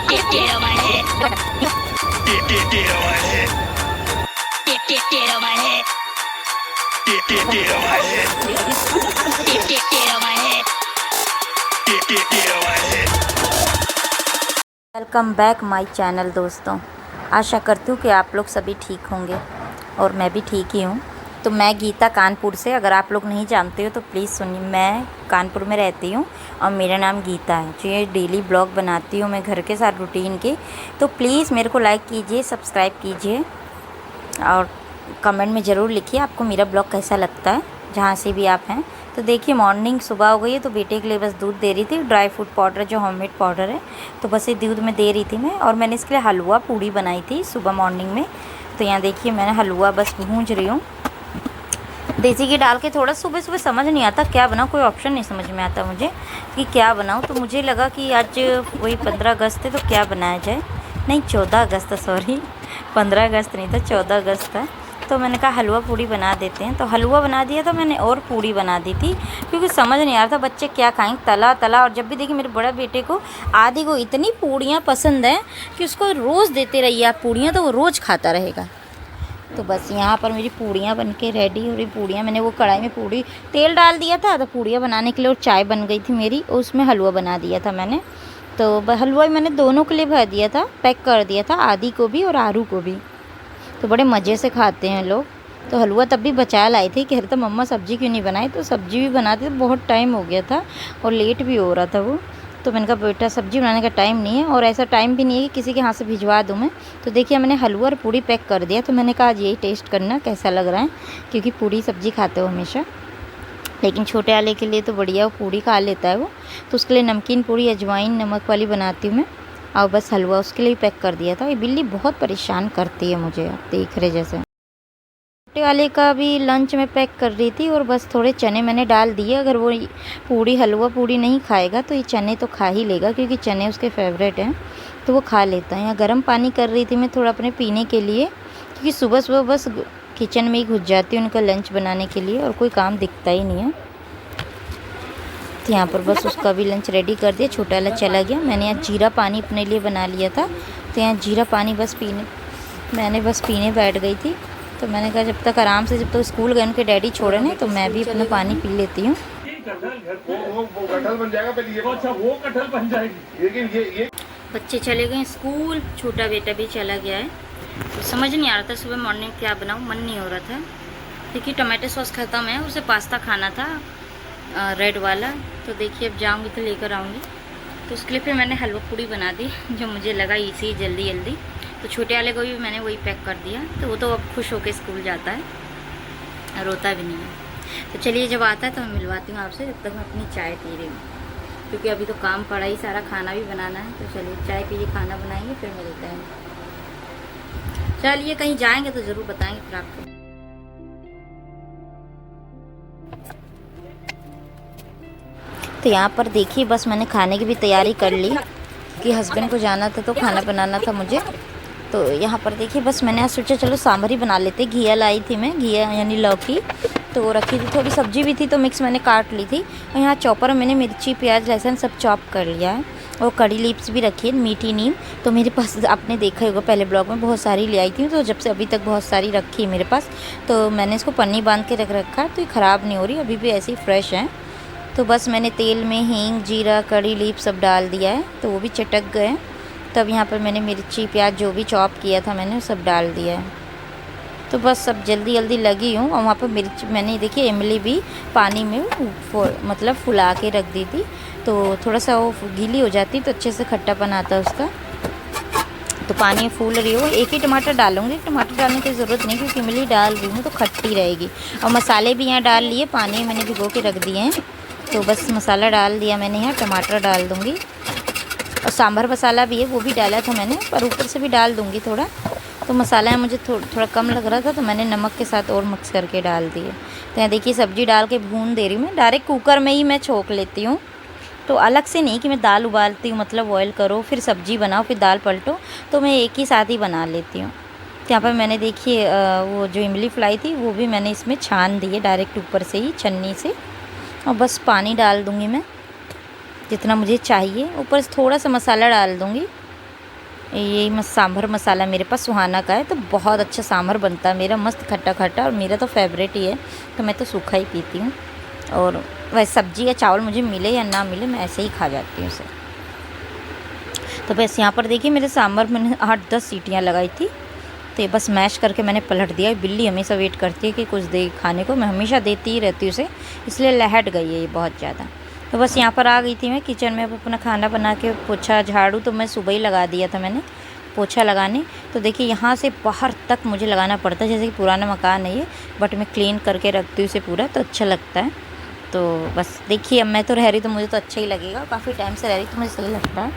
Get on my head. Get on my head. Get on my head. Get on my head. Get on my head. Get on my head. Welcome back my channel दोस्तों। आशा करती हूँ कि आप लोग सभी ठीक होंगे और मैं भी ठीक ही हूँ। तो मैं गीता कानपुर से, अगर आप लोग नहीं जानते हो तो प्लीज़ सुनिए। मैं कानपुर में रहती हूँ और मेरा नाम गीता है। जो ये डेली ब्लॉग बनाती हूँ मैं घर के साथ रूटीन के, तो प्लीज़ मेरे को लाइक कीजिए, सब्सक्राइब कीजिए और कमेंट में ज़रूर लिखिए आपको मेरा ब्लॉग कैसा लगता है, जहाँ से भी आप हैं। तो देखिए मॉर्निंग सुबह हो गई है, तो बेटे के लिए बस दूध दे रही थी, ड्राई फ्रूट पाउडर जो होममेड पाउडर है, तो बस ये दूध में दे रही थी मैं। और मैंने इसके लिए हलवा पूड़ी बनाई थी सुबह मॉर्निंग में। तो यहाँ देखिए मैंने हलवा बस भूंज रही हूँ देसी घी डाल के। थोड़ा सुबह सुबह समझ नहीं आता क्या बनाऊँ, कोई ऑप्शन नहीं समझ में आता मुझे कि क्या बनाऊँ। तो मुझे लगा कि आज वही 15 अगस्त है तो क्या बनाया जाए। नहीं 14 अगस्त था, सॉरी 15 अगस्त नहीं था, 14 अगस्त था। तो मैंने कहा हलवा पूड़ी बना देते हैं, तो हलवा बना दिया था मैंने और पूड़ी बना दी थी, क्योंकि समझ नहीं आ रहा था बच्चे क्या खाएंगे, तला तला। और जब भी देखिए मेरे बड़ा बेटे को, आदि को इतनी पूड़ियाँ पसंद हैं कि उसको रोज़ देते रहिए आप पूड़ियाँ, तो वो रोज़ खाता रहेगा। तो बस यहाँ पर मेरी पूड़ियाँ बन के रेडी हो रही। पूड़ियाँ मैंने वो कढ़ाई में पूड़ी तेल डाल दिया था, तो पूड़ियाँ बनाने के लिए, और चाय बन गई थी मेरी, और उसमें हलवा बना दिया था मैंने। तो हलवा मैंने दोनों के लिए भर दिया था, पैक कर दिया था, आदि को भी और आरू को भी। तो बड़े मज़े से खाते हैं लोग। तो हलवा तब भी बचा लाई थी, कह रहे थे मम्मा सब्ज़ी क्यों नहीं बनाई, तो सब्ज़ी भी बनाते, तो बहुत टाइम हो गया था और लेट भी हो रहा था वो। तो मैंने कहा बेटा सब्ज़ी बनाने का टाइम नहीं है, और ऐसा टाइम भी नहीं है कि किसी के हाथ से भिजवा दूँ मैं। तो देखिए मैंने हलवा और पूड़ी पैक कर दिया। तो मैंने कहा आज यही टेस्ट करना कैसा लग रहा है, क्योंकि पूड़ी सब्ज़ी खाते हो हमेशा, लेकिन छोटे वाले के लिए तो बढ़िया वो पूड़ी खा लेता है वो। तो उसके लिए नमकीन पूड़ी अजवाइन नमक वाली बनाती हूँ मैं, और बस हलवा उसके लिए पैक कर दिया था। ये बिल्ली बहुत परेशान करती है मुझे, आप देख रहे जैसे। छोटे वाले का भी लंच में पैक कर रही थी, और बस थोड़े चने मैंने डाल दिए। अगर वो पूड़ी हलवा पूड़ी नहीं खाएगा तो ये चने तो खा ही लेगा, क्योंकि चने उसके फेवरेट हैं, तो वो खा लेता है। यहाँ गर्म पानी कर रही थी मैं थोड़ा अपने पीने के लिए, क्योंकि सुबह सुबह बस किचन में ही घुस जाती हूँ उनका लंच बनाने के लिए, और कोई काम दिखता ही नहीं है। तो यहाँ पर बस उसका भी लंच रेडी कर दिया। छोटा वाला चला गया। मैंने यहाँ जीरा पानी अपने लिए बना लिया था, तो यहाँ जीरा पानी बस पीने बैठ गई थी। तो मैंने कहा जब तक आराम से, जब तक स्कूल गए उनके डैडी छोड़े नहीं, तो मैं भी अपना पानी पी लेती हूँ। बच्चे चले गए स्कूल, छोटा बेटा भी चला गया है। तो समझ नहीं आ रहा था सुबह मॉर्निंग क्या बनाऊँ, मन नहीं हो रहा था। देखिए टमाटो सॉस ख़त्म है, उसे पास्ता खाना था रेड वाला। तो देखिए अब जाऊँगी तो लेकर आऊँगी। तो उसके लिए फिर मैंने हलवा पूड़ी बना दी, जो मुझे लगा इसी जल्दी जल्दी। तो छोटे वाले को भी मैंने वही पैक कर दिया, तो वो तो अब खुश होकर स्कूल जाता है, रोता भी नहीं है। तो चलिए जब आता है तो मैं मिलवाती हूँ आपसे, जब तक मैं अपनी चाय पी रही हूँ, क्योंकि अभी तो काम पड़ा ही सारा, खाना भी बनाना है। तो चलिए चाय पीजिए, खाना बनाएंगे, फिर मिलते हैं। चलिए कहीं जाएंगे तो ज़रूर बताएंगे फिर आपको। तो यहाँ पर देखिए बस मैंने खाने की भी तैयारी कर ली, कि हस्बैंड को जाना था तो खाना बनाना था मुझे। तो यहाँ पर देखिए बस मैंने आज सोचा चलो सांभर ही बना लेते। घिया लाई थी मैं, घिया यानी लौकी, तो वो रखी थी, थोड़ी सब्जी भी थी, तो मिक्स मैंने काट ली थी। और यहाँ चॉपर में मैंने मिर्ची प्याज लहसुन सब चॉप कर लिया है, और कड़ी लीव्स भी रखी है, मीठी नीम। तो मेरे पास आपने देखा होगा पहले ब्लॉग में बहुत सारी ले आई थी, तो जब से अभी तक बहुत सारी रखी है मेरे पास। तो मैंने इसको पन्नी बांध के रख रखा है, तो ये ख़राब नहीं हो रही, अभी भी ऐसे ही फ्रेश है। तो बस मैंने तेल में हींग जीरा कड़ी लीफ सब डाल दिया है, तो वो भी चटक गए। तब यहाँ पर मैंने मिर्ची प्याज जो भी चॉप किया था मैंने सब डाल दिया है। तो बस सब जल्दी जल्दी लगी हूँ। और वहाँ पर मिर्च मैंने देखिए इमली भी पानी में मतलब फुला के रख दी थी, तो थोड़ा सा वो गीली हो जाती तो अच्छे से खट्टापन आता उसका। तो पानी में फूल रही हो, एक ही टमाटर डालूंगी, टमाटर डालने की ज़रूरत नहीं, क्योंकि इमली डाल रही हूँ तो खट्टी रहेगी। और मसाले भी यहाँ डाल लिए, पानी में मैंने भिगो के रख दिए हैं। तो बस मसाला डाल दिया मैंने, यहाँ टमाटर डाल दूँगी, और सांभर मसाला भी है वो भी डाला था मैंने, पर ऊपर से भी डाल दूँगी थोड़ा। तो मसाला मुझे थोड़ा कम लग रहा था, तो मैंने नमक के साथ और मिक्स करके डाल दिए। तो यहाँ देखिए सब्ज़ी डाल के भून दे रही हूँ मैं, डायरेक्ट कुकर में ही मैं छोंक लेती हूँ, तो अलग से नहीं कि मैं दाल उबालती हूँ, मतलब बॉयल करो फिर सब्ज़ी बनाओ फिर दाल पलटो, तो मैं एक ही साथ ही बना लेती हूँ। तो यहाँ पर मैंने देखिए वो जो इमली फ्राई थी वो भी मैंने इसमें छान दी है डायरेक्ट ऊपर से ही छन्नी से, और बस पानी डाल दूँगी मैं जितना मुझे चाहिए, ऊपर से थोड़ा सा मसाला डाल दूँगी, ये सांभर मसाला मेरे पास सुहाना का है, तो बहुत अच्छा सांभर बनता है मेरा, मस्त खट्टा खट्टा, और मेरा तो फेवरेट ही है, तो मैं तो सूखा ही पीती हूँ। और वैसे सब्जी या चावल मुझे मिले या ना मिले, मैं ऐसे ही खा जाती हूँ उसे। तो बस यहाँ पर देखिए मेरे सांभर मैंने 8-10 सीटियाँ लगाई थी, तो ये बस मैश करके मैंने पलट दिया। बिल्ली हमेशा वेट करती है कि कुछ दे खाने को, मैं हमेशा देती ही रहती हूँ उसे, इसलिए लहट गई है ये बहुत ज़्यादा। तो बस यहाँ पर आ गई थी मैं किचन में, अब अपना खाना बना के पोछा झाड़ू तो मैं सुबह ही लगा दिया था मैंने पोछा लगाने। तो देखिए यहाँ से बाहर तक मुझे लगाना पड़ता है, जैसे कि पुराना मकान है ये, बट मैं क्लीन करके रखती हूँ इसे पूरा, तो अच्छा लगता है। तो बस देखिए अब मैं तो रह रही तो मुझे तो अच्छा ही लगेगा, काफ़ी टाइम से रह रही तो मुझे सही लगता है,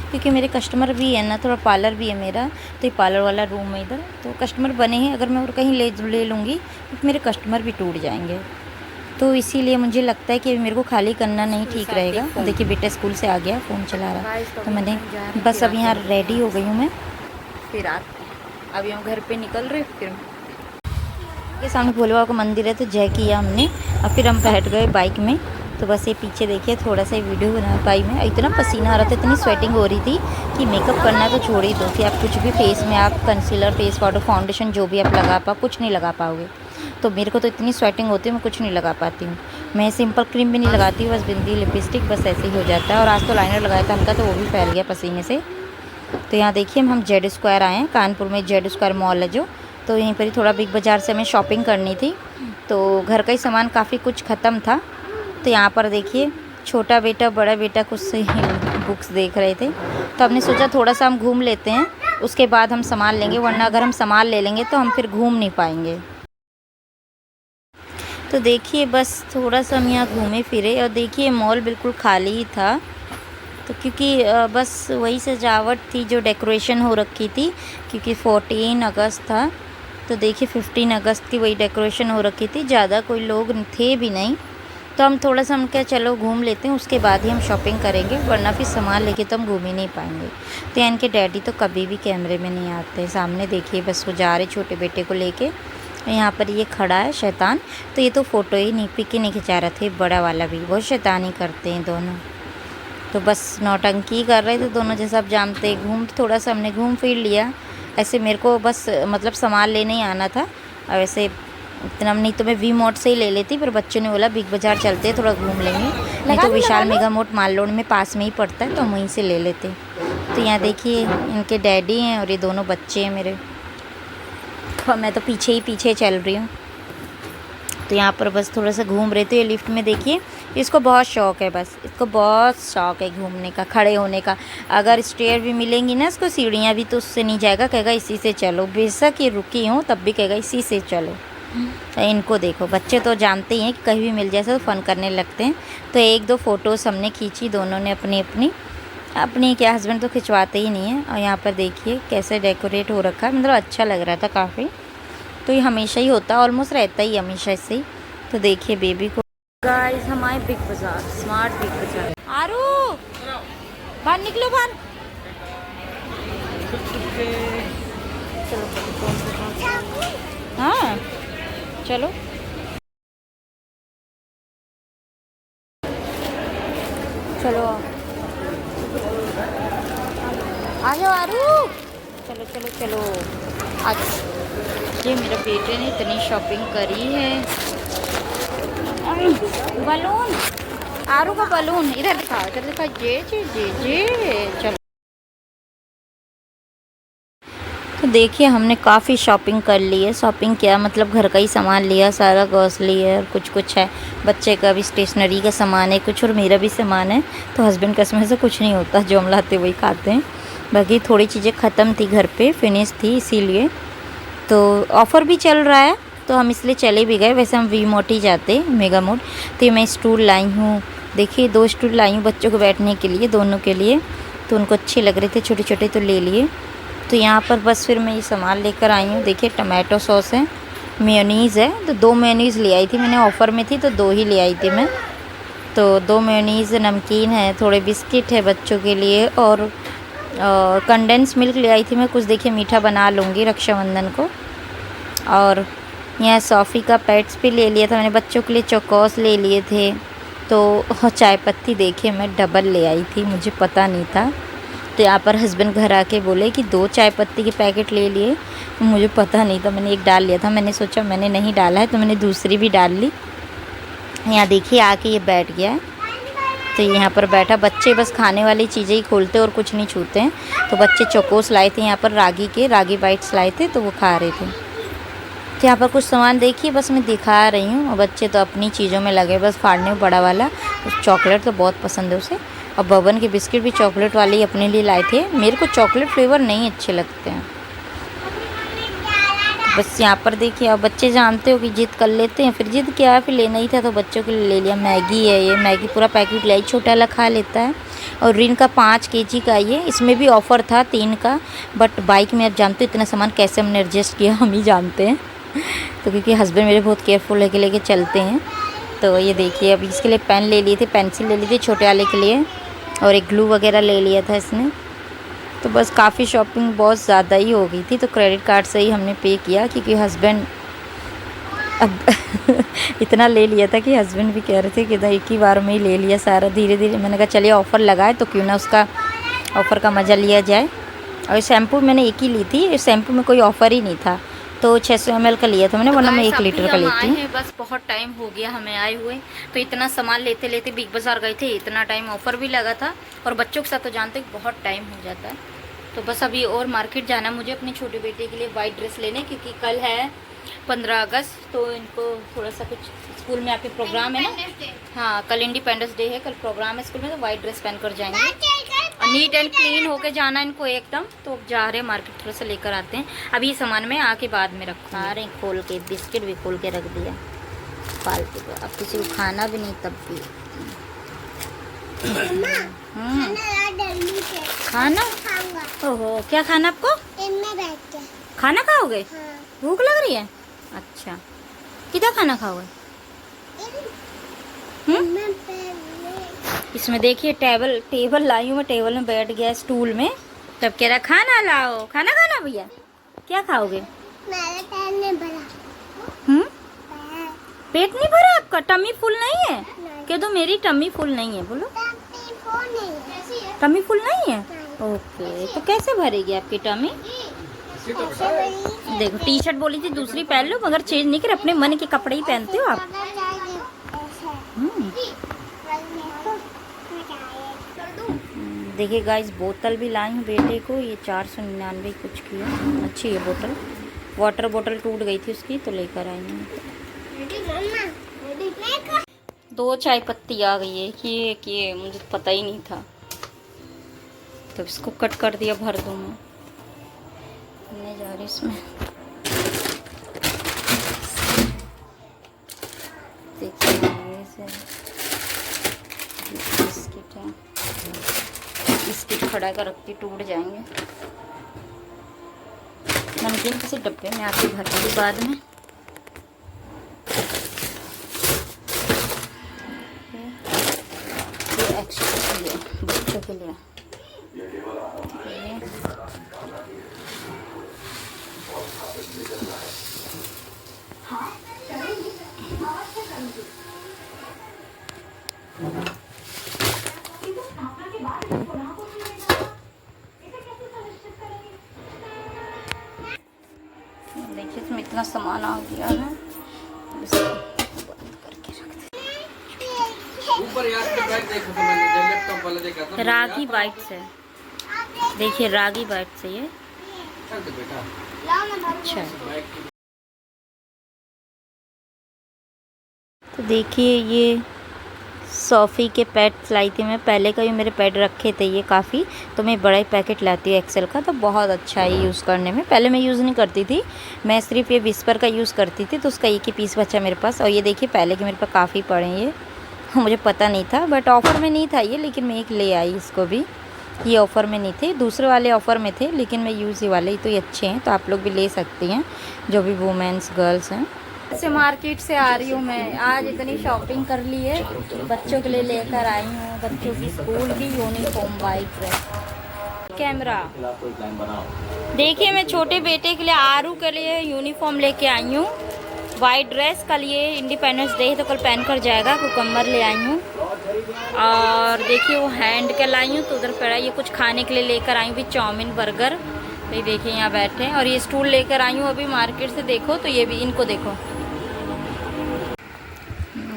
क्योंकि मेरे कस्टमर भी है ना, थोड़ा पार्लर भी है मेरा, तो ये पार्लर वाला रूम है इधर, तो कस्टमर बने हैं। अगर मैं और कहीं ले लूँगी तो मेरे कस्टमर भी टूट जाएंगे, तो इसीलिए मुझे लगता है कि मेरे को खाली करना नहीं ठीक रहेगा। देखिए बेटा स्कूल से आ गया, फ़ोन चला रहा है, तो मैंने बस अब यहाँ रेडी हो गई हूँ मैं, फिर अभी हम घर पे निकल रहे। फिर ये सामने भोले बाबा का मंदिर है, तो जय किया हमने, और फिर हम बैठ गए बाइक में। तो बस ये पीछे देखिए थोड़ा सा वीडियो बना पाई मैं, इतना पसीना आ रहा था, इतनी स्वेटिंग हो रही थी कि मेकअप करना तो छोड़ ही दो, कि आप कुछ भी फेस में आप कंसीलर, फेस पाउडर, फाउंडेशन जो भी आप लगा पाओ, कुछ नहीं लगा पाओगे। तो मेरे को तो इतनी स्वेटिंग होती है, मैं कुछ नहीं लगा पाती हूँ। मैं सिंपल क्रीम भी नहीं लगाती हूँ, बस बिंदी लिपस्टिक बस ऐसे ही हो जाता है। और आज तो लाइनर लगाया था हल्का, तो वो भी फैल गया पसीने से। तो यहाँ देखिए हम जेड स्क्वायर आए हैं, कानपुर में जेड स्क्वायर मॉल है जो, तो यहीं पर ही थोड़ा बिग बाज़ार से हमें शॉपिंग करनी थी, तो घर का ही सामान काफ़ी कुछ ख़त्म था। तो यहाँ पर देखिए छोटा बेटा बड़ा बेटा कुछ से बुक्स देख रहे थे, तो हमने सोचा थोड़ा सा हम घूम लेते हैं, उसके बाद हम सामान लेंगे, वरना अगर हम सामान ले लेंगे तो हम फिर घूम नहीं पाएंगे। तो देखिए बस थोड़ा सा हम यहाँ घूमे फिरे, और देखिए मॉल बिल्कुल खाली ही था, तो क्योंकि बस वही सजावट थी जो डेकोरेशन हो रखी थी, क्योंकि 14 अगस्त था, तो देखिए 15 अगस्त की वही डेकोरेशन हो रखी थी, ज़्यादा कोई लोग थे भी नहीं। तो हम थोड़ा सा हम क्या चलो घूम लेते हैं, उसके बाद ही हम शॉपिंग करेंगे, वरना फिर सामान लेके तो हम घूम ही नहीं पाएंगे। तो इनके डैडी तो कभी भी कैमरे में नहीं आते। सामने देखिए बस वो जा रहे छोटे बेटे को लेके, यहाँ पर ये खड़ा है शैतान, तो ये तो फ़ोटो ही नहीं पिक ही नहीं खिंचा रहे थे, बड़ा वाला भी बहुत शैतानी करते हैं दोनों, तो बस नौटंकी कर रहे थे दोनों, जैसा आप जानते हैं। घूम थोड़ा सा हमने घूम फिर लिया, ऐसे मेरे को बस मतलब सामान लेने ही आना था, और वैसे इतना नहीं तो मैं वी मोट से ही ले लेती, पर बच्चों ने बोला बिग बाज़ार चलते हैं थोड़ा घूम लेंगे, नहीं तो विशाल मेगा मोट मालरोड में पास में ही पड़ता है, तो हम वहीं से ले लेते। तो यहाँ देखिए इनके डैडी हैं और ये दोनों बच्चे हैं मेरे, तो मैं तो पीछे ही पीछे चल रही हूँ। तो यहाँ पर बस थोड़ा सा घूम रहे थे। ये लिफ्ट में देखिए इसको बहुत शौक़ है, बस इसको बहुत शौक़ है घूमने का, खड़े होने का। अगर स्टेयर भी मिलेंगी ना इसको, सीढ़ियाँ भी, तो उससे नहीं जाएगा, कहेगा इसी से चलो, बेशक ये रुकी हूँ तब भी कहेगा इसी से चलो। इनको देखो, बच्चे तो जानते ही हैं कि कहीं भी मिल जाए तो फ़न करने लगते हैं। तो 1-2 फ़ोटोज़ हमने खींची, दोनों ने अपनी अपनी क्या, हस्बैंड तो खिंचवाते ही नहीं है। और यहाँ पर देखिए कैसे डेकोरेट हो रखा है, मतलब अच्छा लग रहा था काफ़ी। तो ये हमेशा ही होता है, ऑलमोस्ट रहता ही हमेशा इससे ही। तो देखिए बेबी को, गाइस हम आए बिग बाज़ार, स्मार्ट बिग बाज़ार। आरू बाहर निकलो, बाहर हाँ चलो। चलो आ जाओ आरू, चलो चलो चलो आज। ये मेरे बेटे ने इतनी शॉपिंग करी है। बलून, आरू का बलून इधर दिखा, ये चलो। तो देखिए हमने काफ़ी शॉपिंग कर ली है। शॉपिंग क्या मतलब घर का ही सामान लिया, सारा ग्रॉसरी है और कुछ है, बच्चे का भी स्टेशनरी का सामान है कुछ, और मेरा भी सामान है। तो हस्बैंड का इसमें से कुछ नहीं होता, जो हम लाते वही खाते हैं। बाकी थोड़ी चीज़ें ख़त्म थी घर पे, फिनिश थी, इसीलिए तो ऑफ़र भी चल रहा है, तो हम इसलिए चले भी गए। वैसे हम वी मोट ही जाते, मेगा मोट। तो मैं स्टूल लाई हूँ, देखिए 2 स्टूल लाई हूँ बच्चों को बैठने के लिए, दोनों के लिए। तो उनको अच्छे लग रहे थे छोटे छोटे, तो ले लिए। तो यहाँ पर बस फिर मैं ये सामान लेकर आई हूँ। देखिए टमाटो सॉस है, मेयोनीज़ है, तो 2 मेयोनीज़ ले आई थी मैंने, ऑफ़र में थी तो 2 ही ले आई थी मैं। तो 2 मेयोनीज़, नमकीन है, थोड़े बिस्किट है बच्चों के लिए, और कंडेंस मिल्क ले आई थी मैं कुछ, देखिए मीठा बना लूँगी रक्षाबंधन को। और यहाँ सॉफ़ी का पैड्स भी ले लिया था मैंने बच्चों के लिए, चौकोस ले लिए थे। तो चाय पत्ती देखिए मैं डबल ले आई थी, मुझे पता नहीं था। तो यहाँ पर हस्बैंड घर आके बोले कि 2 चाय पत्ती के पैकेट ले लिए। मुझे पता नहीं था, मैंने एक डाल लिया था। मैंने सोचा मैंने नहीं डाला है तो मैंने दूसरी भी डाल ली। यहाँ देखिए आके ये बैठ गया है, तो यहाँ पर बैठा। बच्चे बस खाने वाली चीज़ें ही खोलते और कुछ नहीं छूते हैं। तो बच्चे चोकोस लाए थे यहाँ पर, रागी बाइट्स लाए थे, तो वो खा रहे थे। तो यहाँ पर कुछ सामान देखिए, बस मैं दिखा रही हूँ। और बच्चे तो अपनी चीज़ों में लगे बस फाड़ने में, बड़ा वाला चॉकलेट तो बहुत पसंद है उसे। और बबन के बिस्किट भी चॉकलेट वाले ही अपने लिए लाए थे। मेरे को चॉकलेट फ्लेवर नहीं अच्छे लगते हैं। बस यहाँ पर देखिए, अब बच्चे जानते हो कि जिद कर लेते हैं, फिर जिद किया, फिर लेना ही था तो बच्चों के लिए ले लिया। मैगी है ये, मैगी पूरा पैकेट लाई, छोटा वाला खा लेता है। और रिन का 5 kg का ये, इसमें भी ऑफ़र था 3 का। बट बाइक में आप जानते हो इतना सामान कैसे हमने एडजस्ट किया, हम ही जानते हैं। तो क्योंकि हस्बैंड मेरे बहुत केयरफुल है कि लेके चलते हैं। तो ये देखिए, अब इसके लिए पेन ले लिए थे, पेंसिल ले ली थी छोटे वाले के लिए, और एक ग्लू वगैरह ले लिया था इसने। तो बस काफ़ी शॉपिंग बहुत ज़्यादा ही हो गई थी, तो क्रेडिट कार्ड से ही हमने पे किया, क्योंकि हस्बैंड अब इतना ले लिया था कि हस्बैंड भी कह रहे थे कि एक ही बार में ही ले लिया सारा। धीरे धीरे मैंने कहा चलिए ऑफ़र लगाए तो क्यों ना उसका ऑफ़र का मज़ा लिया जाए। और शैम्पू मैंने एक ही ली थी, इस शैम्पू में कोई ऑफ़र ही नहीं था, तो 600 ml का लिया था मैंने, वरना मैं 1 लीटर का लेती हूँ। बस बहुत टाइम हो गया हमें आए हुए, तो इतना सामान लेते लेते बिग बाज़ार गए थे, इतना टाइम ऑफ़र भी लगा था। और बच्चों के साथ तो जानते हैं बहुत टाइम हो जाता है। तो बस अभी और मार्केट जाना मुझे अपने छोटे बेटे के लिए वाइट ड्रेस लेने, क्योंकि कल है 15 अगस्त, तो इनको थोड़ा सा कुछ स्कूल में आके प्रोग्राम है ना। हाँ, कल इंडिपेंडेंस डे है, कल प्रोग्राम है स्कूल में, तो वाइट ड्रेस पहन कर जाएंगे और नीट एंड क्लीन होके जाना इनको एकदम। तो जा रहे हैं मार्केट, थोड़ा सा लेकर आते हैं। अभी ये सामान में आके बाद में रखूँ। आ रहे हैं खोल के, बिस्किट भी खोल के रख दिया फालतू को, अब किसी को खाना भी नहीं तब भी। खाना? ओहो, क्या खाना आपको? खाना खाओगे? भूख लग रही है? अच्छा, कितना खाना खाओगे? इसमें देखिए टेबल लाई हूँ मैं, टेबल में बैठ गया स्टूल में, तब कह रहा खाना लाओ, खाना खाना भैया। क्या खाओगे? पेट नहीं भरा आपका? टमी फुल नहीं है? कह दो मेरी टमी फुल नहीं है, बोलो। टमी फुल नहीं है? ओके, तो कैसे भरेगी आपकी टमी? देखो, टी शर्ट बोली थी दूसरी पहन लो, मगर चेंज नहीं कर, अपने मन के कपड़े ही पहनते हो आप। देखिए गाइस, बोतल भी लाई हूँ बेटे को, ये 499 कुछ की है, अच्छी है बोतल। वाटर बोतल टूट गई थी उसकी, तो लेकर आई हूँ। 2 चाय पत्ती आ गई है कि मुझे पता ही नहीं था, तो इसको कट कर दिया, भर दूँ मैं। नहीं जा रही इसमें, देखिए ये बिस्किट है, बिस्किट खड़ा कर रखती, टूट जाएंगे। नमकीन किसी डब्बे में आके भर दूँगी बाद में। ये एक्स्ट्रा के लिए, बच्चों के लिए। देखिए इसमें इतना सामान आ गया है, इसको बंद करके रख दे। रागी बाइट्स है, देखिए रागी बाइट्स है ये। अच्छा, तो देखिए ये सोफ़ी के पैड्स लाई थी मैं, पहले का भी मेरे पैड रखे थे ये काफ़ी, तो मैं बड़ा ही पैकेट लाती हूँ एक्सेल का, तो बहुत अच्छा है यूज़ करने में। पहले मैं यूज़ नहीं करती थी, मैं सिर्फ ये विस्पर का यूज़ करती थी, तो उसका एक ही पीस बचा मेरे पास। और ये देखिए पहले के मेरे पास काफ़ी पड़े हैं ये, मुझे पता नहीं था, बट ऑफ़र में नहीं था ये, लेकिन मैं एक ले आई इसको भी। ये ऑफ़र में नहीं थे, दूसरे वाले ऑफ़र में थे, लेकिन मैं यूज़ ये वाले ही, तो ये अच्छे हैं, तो आप लोग भी ले सकती हैं जो भी वुमेन्स गर्ल्स हैं। से मार्केट से आ रही हूँ मैं, आज इतनी शॉपिंग कर ली है, बच्चों के लिए लेकर आई हूँ, बच्चों की स्कूल की यूनिफॉर्म, वाइट ड्रेस। कैमरा देखिए, मैं छोटे बेटे के लिए, आरू के लिए यूनिफॉर्म लेके आई हूँ, वाइट ड्रेस। कल ये इंडिपेंडेंस डे है तो कल पहन कर जाएगा। कुकम्बर ले आई हूँ, और देखिए वो हैंड के लाई हूँ तो उधर पड़ा, ये कुछ खाने के लिए लेकर आई हूँ भी, चाउमीन बर्गर। तो ये देखिए यहाँ बैठे हैं, और ये स्टूल लेकर आई हूँ अभी मार्केट से। देखो तो ये भी, इनको देखो।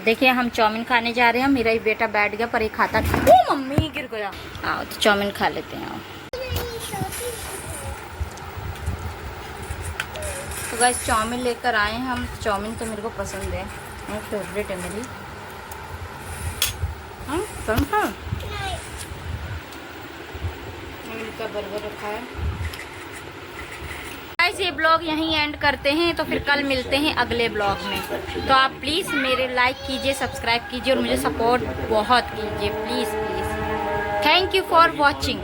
देखिए हम चाउमीन खाने जा रहे हैं, मेरा ही बेटा बैठ गया पर ये खाता, ओ मम्मी गिर गया। आओ तो चाउमीन खा लेते हैं। आओ तो गाइस चाउमीन लेकर आए हैं हम। चाउमीन तो मेरे को पसंद है, फेवरेट है मेरी। इनका बर्गर रखा है। गाइस ये ब्लॉग यहीं एंड करते हैं, तो फिर कल मिलते हैं अगले ब्लॉग में। तो आप प्लीज़ मेरे लाइक कीजिए, सब्सक्राइब कीजिए और मुझे सपोर्ट बहुत कीजिए, please please. Thank you for watching.